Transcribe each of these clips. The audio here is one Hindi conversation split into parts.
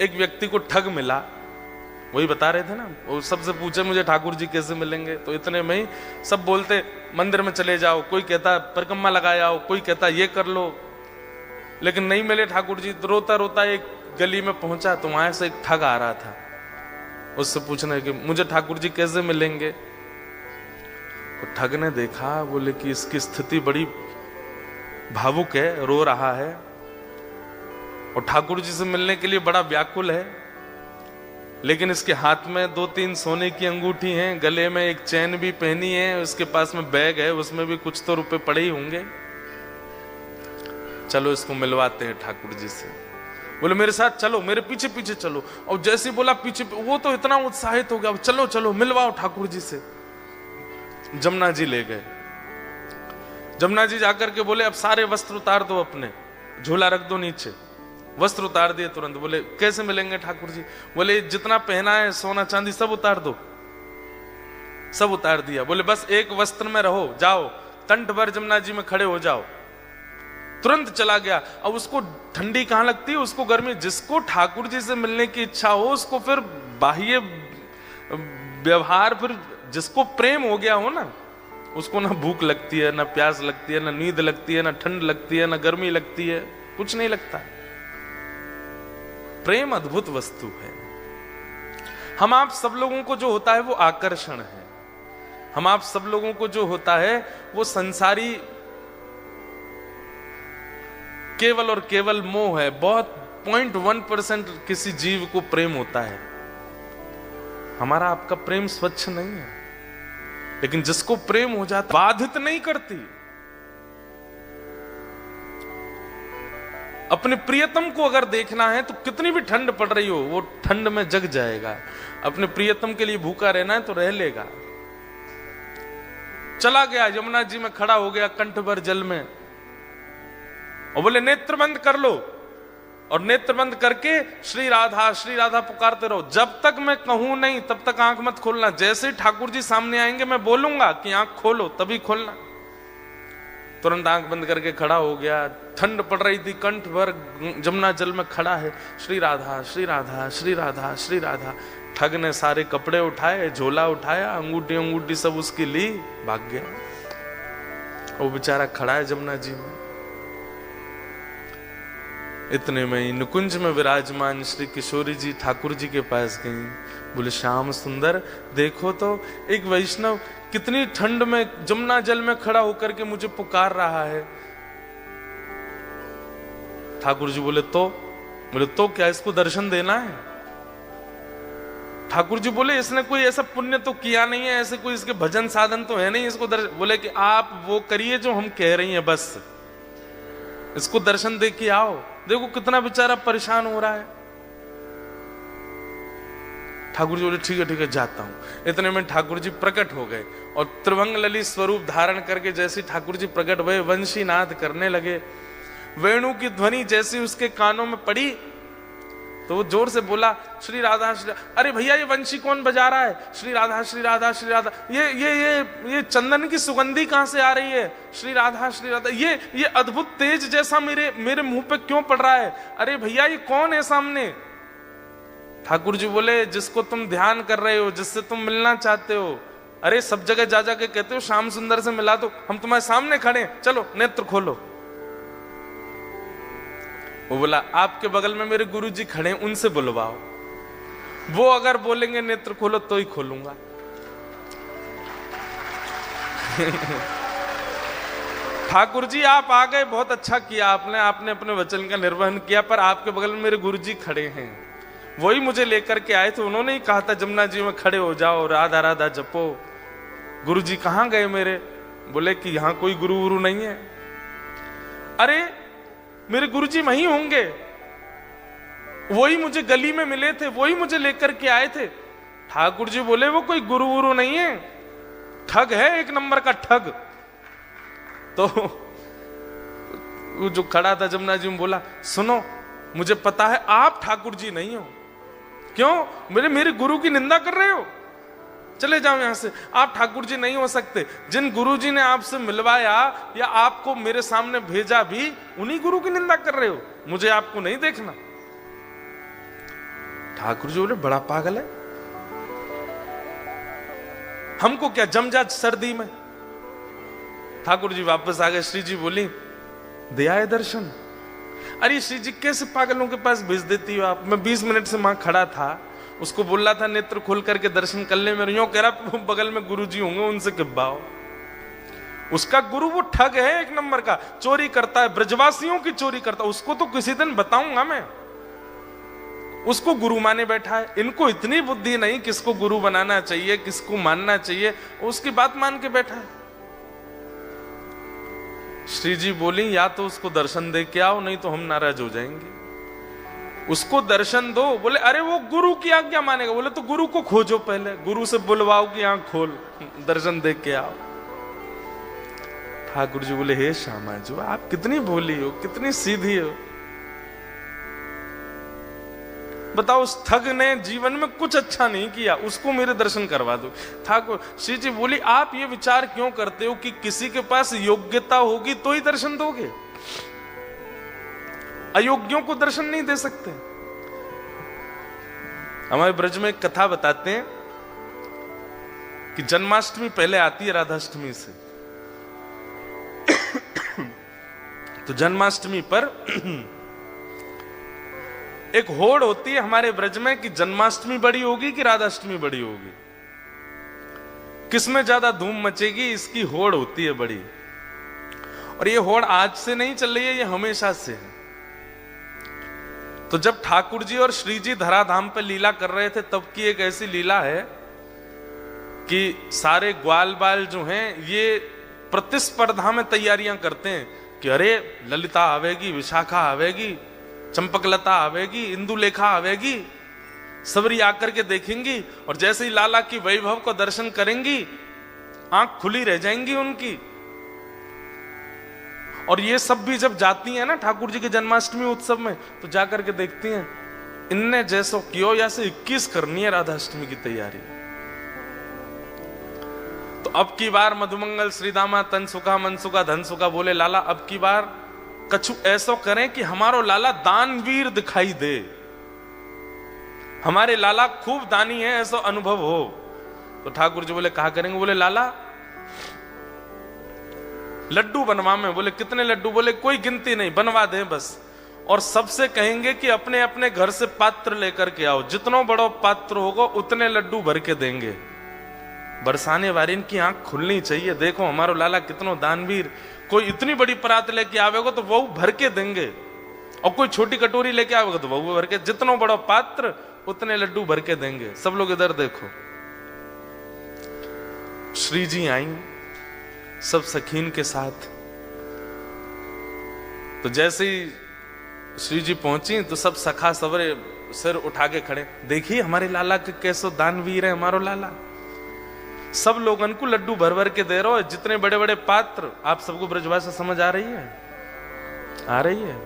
एक व्यक्ति को ठग मिला, वही बता रहे थे ना, वो सबसे पूछे मुझे ठाकुर जी कैसे मिलेंगे, तो इतने में ही सब बोलते मंदिर में चले जाओ, कोई कहता परिक्रमा लगाए आओ, कोई कहता ये कर लो, लेकिन नहीं मिले ठाकुर जी। तो रोता रोता एक गली में पहुंचा, तो वहां से एक ठग आ रहा था, उससे पूछने कि मुझे ठाकुर जी कैसे मिलेंगे। तो ठग ने देखा, बोले कि इसकी स्थिति बड़ी भावुक है, रो रहा है और ठाकुर जी से मिलने के लिए बड़ा व्याकुल है, लेकिन इसके हाथ में 2-3 सोने की अंगूठी हैं, गले में एक चैन भी पहनी है, उसके पास में बैग है, उसमें भी कुछ तो रुपए पड़े ही होंगे, चलो इसको मिलवाते हैं ठाकुर जी से। बोले मेरे साथ चलो, मेरे पीछे पीछे चलो। और जैसे बोला पीछे, वो तो इतना उत्साहित हो गया, चलो चलो मिलवाओ ठाकुर जी से। जमुना जी ले गए। जमुना जी जाकर के बोले अब सारे वस्त्र उतार दो, अपने झोला रख दो नीचे। वस्त्र उतार दिए तुरंत। बोले कैसे मिलेंगे ठाकुर जी? बोले जितना पहना है सोना चांदी सब उतार दो। सब उतार दिया। बोले बस एक वस्त्र में रहो, जाओ कंठ भर जमुना जी में खड़े हो जाओ। तुरंत चला गया। अब उसको ठंडी कहां लगती है, उसको गर्मी। जिसको ठाकुर जी से मिलने की इच्छा हो, उसको फिर बाह्य व्यवहार, फिर जिसको प्रेम हो गया हो ना, उसको ना भूख लगती है, ना प्यास लगती है, ना नींद लगती है, ना ठंड लगती है, ना गर्मी लगती है, कुछ नहीं लगता। प्रेम अद्भुत वस्तु है। हम आप सब लोगों को जो होता है वो आकर्षण है। हम आप सब लोगों को जो होता है वो संसारी केवल और केवल मोह है। बहुत 0.1% किसी जीव को प्रेम होता है। हमारा आपका प्रेम स्वच्छ नहीं है, लेकिन जिसको प्रेम हो जाता बाधित नहीं करती। अपने प्रियतम को अगर देखना है तो कितनी भी ठंड पड़ रही हो, वो ठंड में जग जाएगा। अपने प्रियतम के लिए भूखा रहना है तो रह लेगा। चला गया, यमुना जी में खड़ा हो गया कंठ भर जल में, और बोले नेत्र बंद कर लो। और नेत्र बंद करके श्री राधा पुकारते रहो। जब तक मैं कहूं नहीं तब तक आंख मत खोलना। जैसे ठाकुर जी सामने आएंगे मैं बोलूंगा कि आंख खोलो, तभी खोलना। तुरंत आंख बंद करके खड़ा हो गया। ठंड पड़ रही थी, कंठ भर जमुना जल में खड़ा है। श्री राधा श्री राधा श्री राधा श्री राधा। ठग ने सारे कपड़े उठाए, झोला उठाया, अंगूठी अंगूठी सब उसकी ली, भाग गया। वो बेचारा खड़ा है जमुना जी में। इतने में ही नुकुंज में विराजमान श्री किशोरी जी ठाकुर जी के पास गई। बोले श्याम सुंदर, देखो तो एक वैष्णव कितनी ठंड में जमुना जल में खड़ा होकर के मुझे पुकार रहा है। ठाकुर जी बोले तो क्या इसको दर्शन देना है? ठाकुर जी बोले इसने कोई ऐसा पुण्य तो किया नहीं है, ऐसे कोई इसके भजन साधन तो है नहीं, इसको दर्शन। बोले कि आप वो करिए जो हम कह रही हैं, बस इसको दर्शन दे के आओ। देखो कितना बेचारा परेशान हो रहा है। ठाकुर जी बोले ठीक है जाता हूं। इतने में ठाकुर जी प्रकट हो गए और त्रिभंग ललित स्वरूप धारण करके जैसे ठाकुर जी प्रकट हुए, वंशी नाद करने लगे। वेणु की ध्वनि जैसी उसके कानों में पड़ी तो वो जोर से बोला श्री राधा श्री। अरे भैया ये वंशी कौन बजा रहा है? श्री राधा श्री राधा श्री राधा। ये चंदन की सुगंधी कहां से आ रही है? श्री राधा श्री राधा। ये अद्भुत तेज जैसा मेरे मुंह पे क्यों पड़ रहा है? अरे भैया ये कौन है सामने? ठाकुर जी बोले जिसको तुम ध्यान कर रहे हो, जिससे तुम मिलना चाहते हो। अरे सब जगह जा के कहते हो श्याम सुंदर से मिला दो, हम तुम्हारे सामने खड़े, चलो नेत्र खोलो। वो बोला आपके बगल में मेरे गुरु जी खड़े, उनसे बुलवाओ, वो अगर बोलेंगे नेत्र खोलो तो ही खोलूंगा। ठाकुर जी आप आ गए, बहुत अच्छा किया आपने अपने वचन का निर्वहन किया, पर आपके बगल में मेरे गुरु जी खड़े हैं, वही मुझे लेकर के आए थे। उन्होंने ही कहा था जमुना जी में खड़े हो जाओ, राधा राधा जपो। गुरु जी कहां गए मेरे? बोले कि यहां कोई गुरु नहीं है। अरे मेरे गुरुजी वहीं होंगे, वही मुझे गली में मिले थे, वही मुझे लेकर के आए थे। ठाकुर जी बोले वो कोई गुरु नहीं है, ठग है, एक नंबर का ठग। तो वो जो खड़ा था जमुना जी में बोला सुनो, मुझे पता है आप ठाकुर जी नहीं हो। क्यों? मेरे गुरु की निंदा कर रहे हो? चले जाओ यहां से, आप ठाकुर जी नहीं हो सकते। जिन गुरु जी ने आपसे मिलवाया या आपको मेरे सामने भेजा भी, उन्हीं गुरु की निंदा कर रहे हो, मुझे आपको नहीं देखना। ठाकुर जी बोले बड़ा पागल है, हमको क्या जम जा सर्दी में। ठाकुर जी वापस आ गए। श्री जी बोली दे आए दर्शन। अरे श्री जी कैसे पागलों के पास भेज देती हो आप, मैं 20 मिनट से वहां खड़ा था, उसको बोल रहा था नेत्र खोल करके दर्शन कर ले, मेरे यूं कह रहा बगल में गुरु जी होंगे उनसे किब्बाओ। उसका गुरु वो ठग है, एक नंबर का चोरी करता है, ब्रजवासियों की चोरी करता है। उसको तो किसी दिन बताऊंगा मैं, उसको गुरु माने बैठा है। इनको इतनी बुद्धि नहीं किसको गुरु बनाना चाहिए, किसको मानना चाहिए, उसकी बात मान के बैठा है। श्री जी बोली या तो उसको दर्शन दे के आओ, नहीं तो हम नाराज हो जाएंगे। उसको दर्शन दो। बोले अरे वो गुरु की आज्ञा मानेगा। बोले तो गुरु को खोजो, पहले गुरु से बुलवाओ कि आंख खोल, दर्शन दे के आओ। ठाकुर जी बोले हे श्यामा जी आप कितनी भोली हो, कितनी सीधी हो, बताओ उस ठग ने जीवन में कुछ अच्छा नहीं किया, उसको मेरे दर्शन करवा दो। ठाकुर श्री जी बोली आप ये विचार क्यों करते हो कि किसी के पास योग्यता होगी तो ही दर्शन दोगे, अयोग्यों को दर्शन नहीं दे सकते। हमारे ब्रज में एक कथा बताते हैं कि जन्माष्टमी पहले आती है राधाष्टमी से। तो जन्माष्टमी पर एक होड़ होती है हमारे ब्रज में कि जन्माष्टमी बड़ी होगी कि राधाष्टमी बड़ी होगी, किसमें ज्यादा धूम मचेगी, इसकी होड़ होती है बड़ी। और ये होड़ आज से नहीं चल रही है, ये हमेशा से है। तो जब ठाकुर जी और श्री जी धराधाम पे लीला कर रहे थे तब की एक ऐसी लीला है कि सारे ग्वाल बाल जो हैं ये प्रतिस्पर्धा में तैयारियां करते हैं कि अरे ललिता आवेगी, विशाखा आवेगी, चंपकलता आवेगी, इंदुलेखा आवेगी, सबरी आकर के देखेंगी और जैसे ही लाला की वैभव को दर्शन करेंगी आंख खुली रह जाएंगी उनकी। और ये सब भी जब जाती हैं ना ठाकुर जी के जन्माष्टमी उत्सव में तो जाकर के देखती हैं इनने जैसो कियो या से 21 करनी है राधाष्टमी की तैयारी। तो अब की बार मधुमंगल श्रीदामा तन सुखा मन सुखा धन सुखा बोले लाला अब की बार कछु ऐसो करें कि हमारो लाला दानवीर दिखाई दे, हमारे लाला खूब दानी है ऐसा अनुभव हो। तो ठाकुर जी बोले कहा करेंगे। बोले लाला लड्डू बनवा में। बोले कितने लड्डू? बोले कोई गिनती नहीं, बनवा दे बस। और सबसे कहेंगे कि अपने अपने घर से पात्र लेकर के आओ, जितना बड़ा पात्र होगा उतने लड्डू भर के देंगे। बरसाने वारिन की आंख खुलनी चाहिए, देखो हमारो लाला कितनो दानवीर। कोई इतनी बड़ी परात लेके आवेगा तो वो भर के देंगे, और कोई छोटी कटोरी लेके आवेगा तो वो भर के, जितना बड़ा पात्र उतने लड्डू भर के देंगे। सब लोग इधर देखो। श्री जी आई सब सखीन के साथ। तो जैसे ही श्री जी पहुंची तो सब सखा सवरे सिर उठा के खड़े, देखिए हमारे लाला के कैसो दानवीर है हमारो लाला। सब लोगन को लड्डू भर भर के दे रहे हो, जितने बड़े बड़े पात्र। आप सबको ब्रजभाषा समझ आ रही है? आ रही है?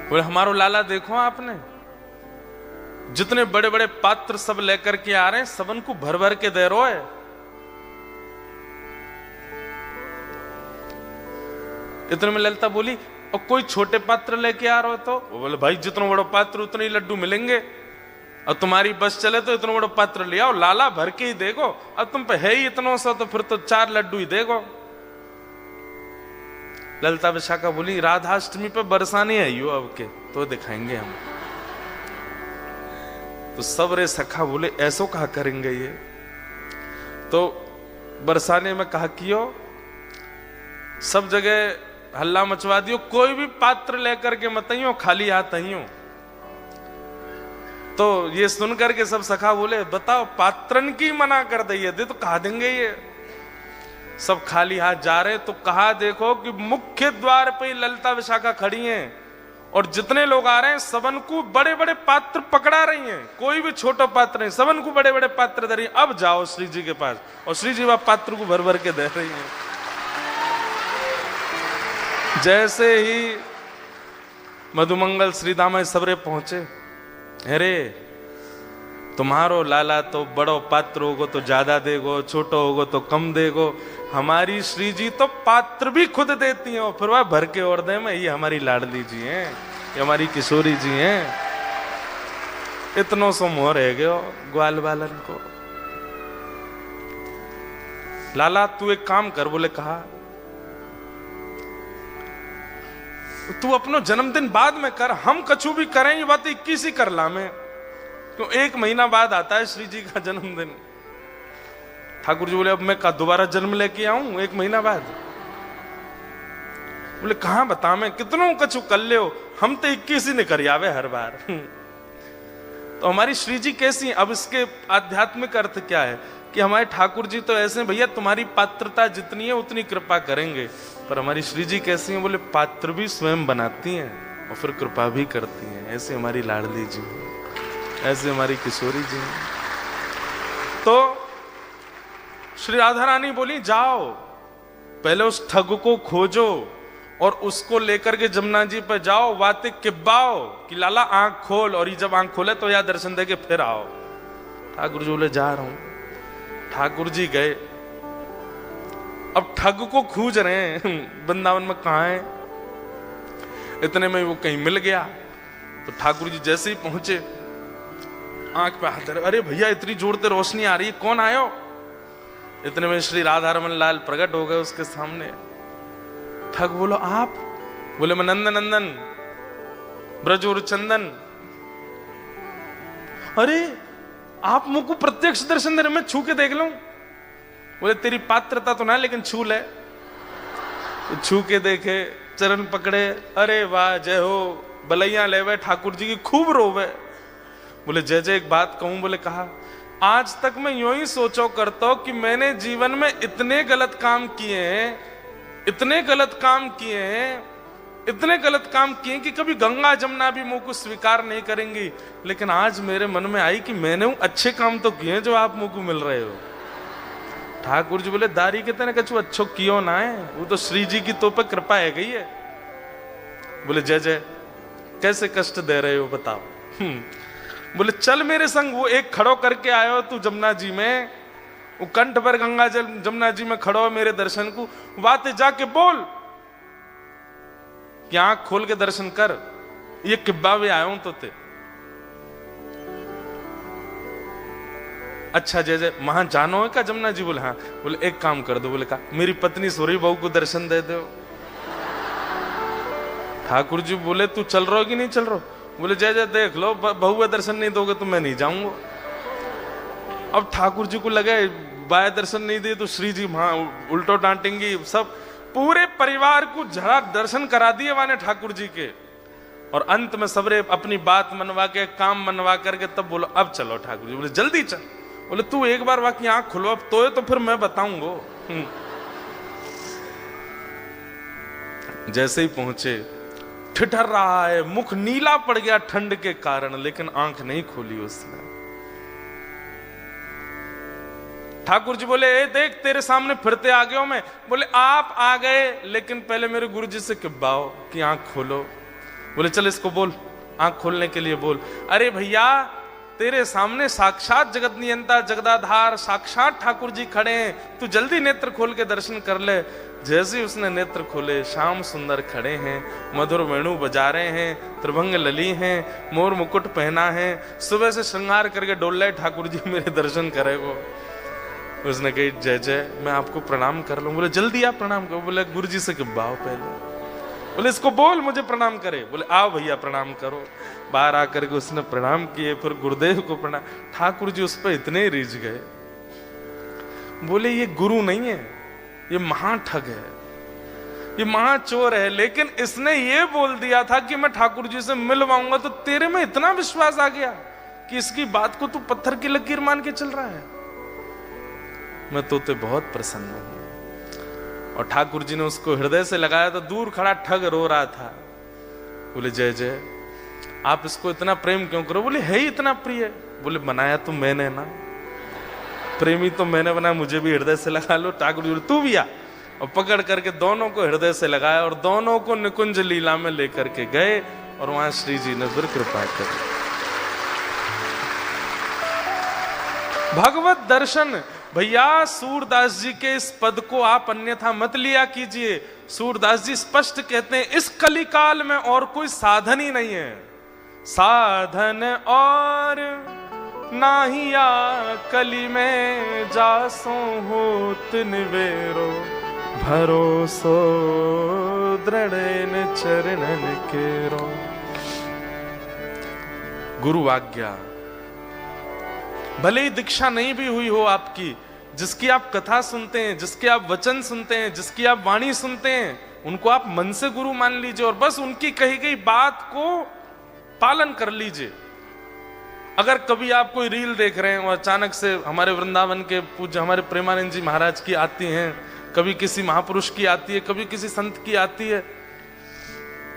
बोले हमारो लाला देखो आपने, जितने बड़े बड़े पात्र सब लेकर के आ रहे हैं, सबन को भर भर के दे रहे है। इतने में ललिता बोली और कोई छोटे पात्र लेके आ रहे हो तो? वो बोले भाई जितना बड़ा पात्र उतने ही लड्डू मिलेंगे, और तुम्हारी बस चले तो इतना बड़ा पात्र ले आओ, लाला भर के ही देगो। अब तुम पे है ही इतना सा तो फिर तो 4 लड्डू ही देगो। ललिता विशाखा बोली राधाष्टमी पे बरसाने आइयो अब के तो दिखाएंगे हम। तो सब रे सखा बोले ऐसो कहा करेंगे ये? तो बरसाने में कहा कियो, सब जगह हल्ला मचवा दियो, कोई भी पात्र लेकर के मत आइयो, खाली हाथ आइयो। तो ये सुनकर के सब सखा बोले बताओ पात्रन की मना कर दिए दे तो कहा देंगे ये। सब खाली हाथ जा रहे। तो कहा देखो कि मुख्य द्वार पे ललिता विशाखा खड़ी हैं और जितने लोग आ रहे हैं सबन को बड़े बड़े पात्र पकड़ा रही हैं, कोई भी छोटा पात्र नहीं, सबन को बड़े बड़े पात्र दे रही हैं। अब जाओ श्री जी के पास, और श्री जी वह पात्र को भर भर के दे रही हैं। जैसे ही मधुमंगल श्रीदामा सबरे पहुंचे, अरे तुम्हारो लाला तो बड़ो पात्र होगो तो ज्यादा देगो, छोटो होगो तो कम देगो, हमारी श्री जी तो पात्र भी खुद देती हैं और फिर वह भर के और दे में। ये हमारी लाडली जी हैं, ये हमारी किशोरी जी हैं। इतनो सो मोह रह गयो ग्वाल बालन को। लाला तू एक काम कर, बोले कहा, तू अपनो जन्मदिन बाद में कर, हम कछु भी करें, ये बात 21 ही कर ला में, क्यों 1 महीना बाद आता है श्री जी का जन्मदिन। ठाकुर जी बोले अब मैं का दोबारा जन्म लेके आऊं 1 महीना बाद? बोले कहां बता, मैं कितनों कछु कर ले हो, हम तो 21 ही ने कर आवे हर बार। तो हमारी श्री जी कैसी है? अब इसके आध्यात्मिक अर्थ क्या है कि हमारे ठाकुर जी तो ऐसे हैं, भैया तुम्हारी पात्रता जितनी है उतनी कृपा करेंगे, पर हमारी श्री जी कैसी हैं? बोले पात्र भी स्वयं बनाती हैं और फिर कृपा भी करती हैं। ऐसे हमारी लाडली जी, ऐसे हमारी किशोरी जी। तो श्री राधा रानी बोली जाओ पहले उस ठग को खोजो और उसको लेकर के जमुना जी पर जाओ, बातें किब्बाओ कि लाला आंख खोल, और ये जब आंख खोले तो यहाँ दर्शन दे के फिर आओ। ठाकुर जी बोले जा रहा हूं। ठाकुर जी गए, अब ठग को खोज रहे हैं वृंदावन में कहां है। इतने में वो कहीं मिल गया, तो ठाकुर जी जैसे ही पहुंचे आंख पे हाथ, अरे भैया इतनी जोर से रोशनी आ रही है, कौन आयो? इतने में श्री राधा रमन लाल प्रकट हो गए उसके सामने। ठग बोलो आप? बोले मैं नंदन नंदन ब्रजोर चंदन। अरे आप मुझको प्रत्यक्ष दर्शन दे रहे, मैं छू के देख लूं? बोले तेरी पात्रता तो ना, लेकिन छू ले। तो छू के देखे, चरण पकड़े, अरे वाह जय हो, बलैया लेवे ठाकुर जी की खूब रोवे। बोले जय जय एक बात कहूं? बोले कहा, आज तक मैं यूं ही सोचो करता हूं कि मैंने जीवन में इतने गलत काम किए हैं, इतने गलत काम किए हैं, इतने गलत काम किए कि कभी गंगा जमुना भी मुंह को स्वीकार नहीं करेंगी, लेकिन आज मेरे मन में आई कि मैंने अच्छे काम तो किए जो आप मुंह को मिल रहे हो। ठाकुर जी बोले दारी के तने कछु अच्छो कियो ना है, वो तो श्री जी की तो पे कृपा है गई है। बोले जय जय कैसे कष्ट दे रहे हो बताओ? बोले चल मेरे संग, वो एक खड़ो करके आयो तू जमुना जी में, वो कंठ पर गंगा जल जमुना जी में खड़ो मेरे दर्शन को, बातें जाके बोल कि आंख खोल के दर्शन कर, ये किब्बा भी आया हूं तो ते। अच्छा जय जय वहां जानो है क्या जमुना जी? बोले हाँ। बोले एक काम कर दो। बोले कहा मेरी पत्नी सोरी बहू को दर्शन दे दो। ठाकुर जी बोले तू चल रहा हो कि नहीं चल रहा? बोले जय जय देख लो, बहू का दर्शन नहीं दोगे तो मैं नहीं जाऊंगा। अब ठाकुर जी को लगे बाय दर्शन नहीं दिए तो श्री जी वहां उल्टो डांटेंगी, सब पूरे परिवार को झड़ा दर्शन करा दिए वाने ठाकुर जी के, और अंत में सबरे अपनी बात मनवा के काम मनवा करके तब बोलो अब चलो। ठाकुर जी बोले जल्दी चल। बोले तू एक बार वाकई आंख खुलो अब तो फिर मैं बताऊंगा। जैसे ही पहुंचे ठिठर रहा है, मुख नीला पड़ गया ठंड के कारण, लेकिन आंख नहीं खोली उसने। ठाकुर जी बोले ए देख तेरे सामने फिरते आ गया हूं मैं। बोले आप आ गए, लेकिन पहले मेरे गुरु जी से किब्बाओ कि आंख खोलो। बोले चल इसको बोल, आंख खोलने के लिए बोल। अरे भैया तेरे सामने साक्षात जगत नियंता जगदाधार साक्षात ठाकुर जी खड़े हैं, तू जल्दी नेत्र खोल के दर्शन कर ले। जैसे ही उसने नेत्र खोले, श्याम सुंदर खड़े हैं, मधुर वेणु बजा रहे हैं, त्रिभंग लली हैं, मोर मुकुट पहना है, सुबह से श्रृंगार करके डोल रहे ठाकुर जी मेरे दर्शन करे वो। उसने कही जय जय मैं आपको प्रणाम कर लूं। बोले जल्दी आप प्रणाम करो। बोले गुरु जी से किब्बाओ पहले। बोले इसको बोल मुझे प्रणाम करे। बोले आओ भैया प्रणाम करो। बाहर आकर के उसने प्रणाम किए, फिर गुरुदेव को प्रणाम। ठाकुर जी उस पर इतने रिझ गए, बोले ये गुरु नहीं है, ये महाठग है, ये महाचोर है, लेकिन इसने ये बोल दिया था कि मैं ठाकुर जी से मिलवाऊंगा, तो तेरे में इतना विश्वास आ गया कि इसकी बात को तू पत्थर की लकीर मान के चल रहा है। मैं तो बहुत प्रसन्न हूं। और ठाकुर जी ने उसको हृदय से लगाया तो दूर खड़ा ठग रो रहा था। बोले जय जय आप इसको इतना प्रेम क्यों करो? बोले है ही इतना प्रिय। बोले बनाया तो मैंने ना, प्रेमी तो मैंने बनाया, मुझे भी हृदय से लगा लो। ठाकुर जी तू भी आ, और पकड़ करके दोनों को हृदय से लगाया और दोनों को निकुंज लीला में लेकर के गए, और वहां श्री जी ने फिर कृपा करी। भगवत दर्शन भैया सूरदास जी के इस पद को आप अन्यथा मत लिया कीजिए। सूरदास जी स्पष्ट कहते हैं इस कलिकाल में और कोई साधन ही नहीं है, साधन और नाहिया कली में जासो होत निवेरो, भरोसो दृढ़ चरणन केरो। गुरु आज्ञा, भले ही दीक्षा नहीं भी हुई हो आपकी, जिसकी आप कथा सुनते हैं, जिसके आप वचन सुनते हैं, जिसकी आप वाणी सुनते हैं, उनको आप मन से गुरु मान लीजिए और बस उनकी कही गई बात को पालन कर लीजिए। अगर कभी आप कोई रील देख रहे हैं और अचानक से हमारे वृंदावन के पूज्य हमारे प्रेमानंद जी महाराज की आती हैं, कभी किसी महापुरुष की आती है, कभी किसी संत की आती है,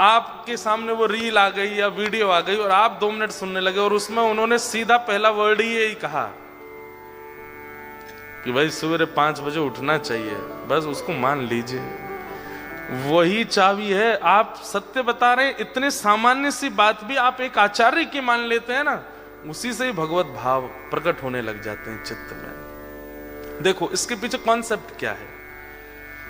आपके सामने वो रील आ गई या वीडियो आ गई और आप 2 मिनट सुनने लगे और उसमें उन्होंने सीधा पहला वर्ड ही यही कहा कि भाई सवेरे 5 बजे उठना चाहिए, बस उसको मान लीजिए। वही चाबी है। आप सत्य बता रहे हैं, इतने सामान्य सी बात भी आप एक आचार्य की मान लेते हैं ना, उसी से ही भगवत भाव प्रकट होने लग जाते हैं चित्त में। देखो इसके पीछे कॉन्सेप्ट क्या है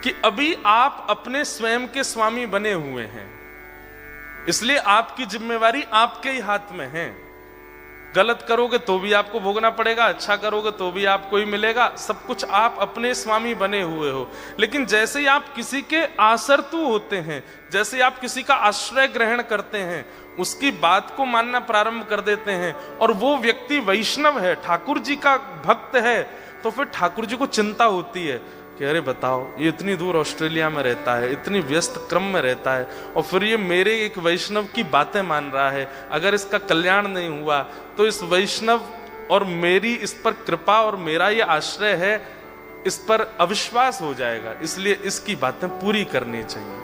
कि अभी आप अपने स्वयं के स्वामी बने हुए हैं, इसलिए आपकी जिम्मेवारी आपके ही हाथ में है। गलत करोगे तो भी आपको भोगना पड़ेगा, अच्छा करोगे तो भी आपको ही मिलेगा, सब कुछ आप अपने स्वामी बने हुए हो। लेकिन जैसे ही आप किसी के आसरतु होते हैं, जैसे ही आप किसी का आश्रय ग्रहण करते हैं, उसकी बात को मानना प्रारंभ कर देते हैं और वो व्यक्ति वैष्णव है, ठाकुर जी का भक्त है, तो फिर ठाकुर जी को चिंता होती है कि अरे बताओ ये इतनी दूर ऑस्ट्रेलिया में रहता है, इतनी व्यस्त क्रम में रहता है और फिर ये मेरे एक वैष्णव की बातें मान रहा है, अगर इसका कल्याण नहीं हुआ तो इस वैष्णव और मेरी इस पर कृपा और मेरा ये आश्रय है, इस पर अविश्वास हो जाएगा, इसलिए इसकी बातें पूरी करनी चाहिए।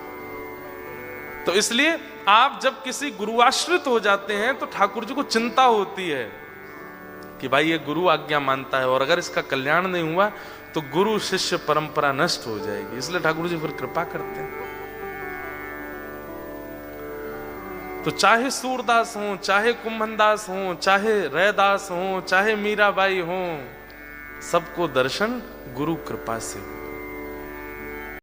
तो इसलिए आप जब किसी गुरुआश्रित हो जाते हैं तो ठाकुर जी को चिंता होती है कि भाई ये गुरु आज्ञा मानता है और अगर इसका कल्याण नहीं हुआ तो गुरु शिष्य परंपरा नष्ट हो जाएगी, इसलिए ठाकुर जी फिर कृपा करते हैं। तो चाहे सूरदास हो, चाहे कुंभनदास हो, चाहे रैदास हो, चाहे मीराबाई हो, सबको दर्शन गुरु कृपा से हो।